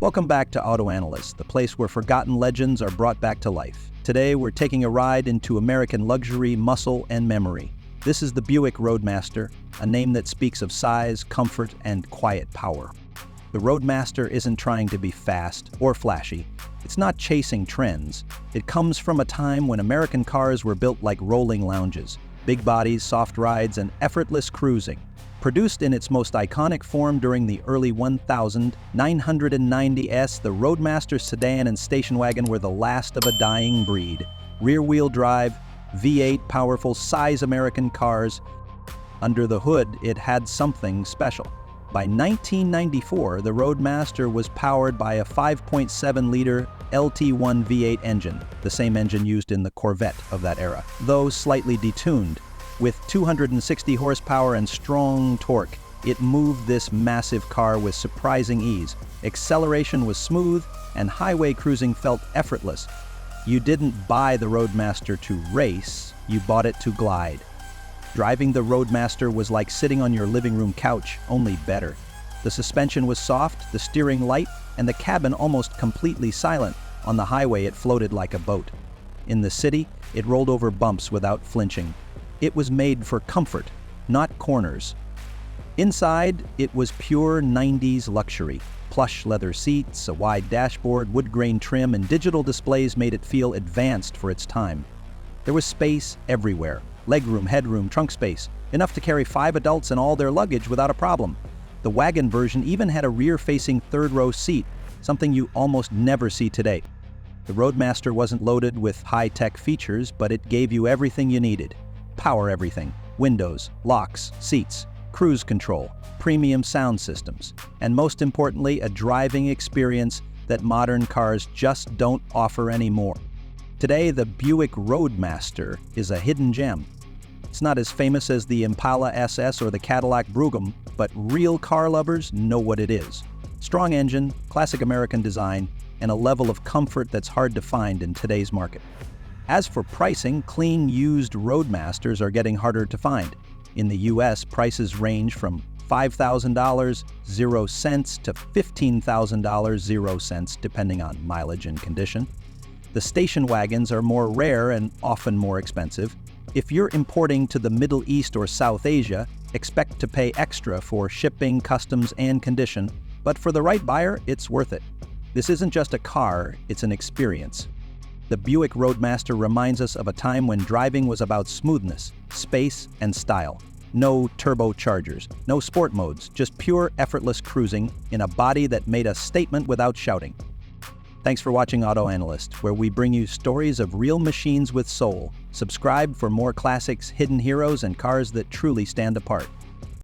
Welcome back to Auto Analyst, the place where forgotten legends are brought back to life. Today, we're taking a ride into American luxury, muscle, and memory. This is the Buick Roadmaster, a name that speaks of size, comfort, and quiet power. The Roadmaster isn't trying to be fast or flashy. It's not chasing trends. It comes from a time when American cars were built like rolling lounges, big bodies, soft rides, and effortless cruising. Produced in its most iconic form during the early 1990s, the Roadmaster sedan and station wagon were the last of a dying breed. Rear-wheel drive, V8 powerful size American cars. Under the hood, it had something special. By 1994, the Roadmaster was powered by a 5.7-liter LT1 V8 engine, the same engine used in the Corvette of that era, though slightly detuned. With 260 horsepower and strong torque, it moved this massive car with surprising ease. Acceleration was smooth, and highway cruising felt effortless. You didn't buy the Roadmaster to race, you bought it to glide. Driving the Roadmaster was like sitting on your living room couch, only better. The suspension was soft, the steering light, and the cabin almost completely silent. On the highway, it floated like a boat. In the city, it rolled over bumps without flinching. It was made for comfort, not corners. Inside, it was pure 90s luxury. Plush leather seats, a wide dashboard, wood grain trim, and digital displays made it feel advanced for its time. There was space everywhere. Legroom, headroom, trunk space, enough to carry 5 adults and all their luggage without a problem. The wagon version even had a rear-facing third-row seat, something you almost never see today. The Roadmaster wasn't loaded with high-tech features, but it gave you everything you needed. Power everything: windows, locks, seats, cruise control, premium sound systems, and most importantly, a driving experience that modern cars just don't offer anymore. Today, the Buick Roadmaster is a hidden gem. It's not as famous as the Impala SS or the Cadillac Brougham, but real car lovers know what it is. Strong engine, classic American design, and a level of comfort that's hard to find in today's market. As for pricing, clean used Roadmasters are getting harder to find. In the US, prices range from $5,000, 0 cents, to $15,000, 0 cents, depending on mileage and condition. The station wagons are more rare and often more expensive. If you're importing to the Middle East or South Asia, expect to pay extra for shipping, customs, and condition, but for the right buyer, it's worth it. This isn't just a car, it's an experience. The Buick Roadmaster reminds us of a time when driving was about smoothness, space, and style. No turbochargers, no sport modes, just pure effortless cruising in a body that made a statement without shouting. Thanks for watching Auto Analyst, where we bring you stories of real machines with soul. Subscribe for more classics, hidden heroes, and cars that truly stand apart.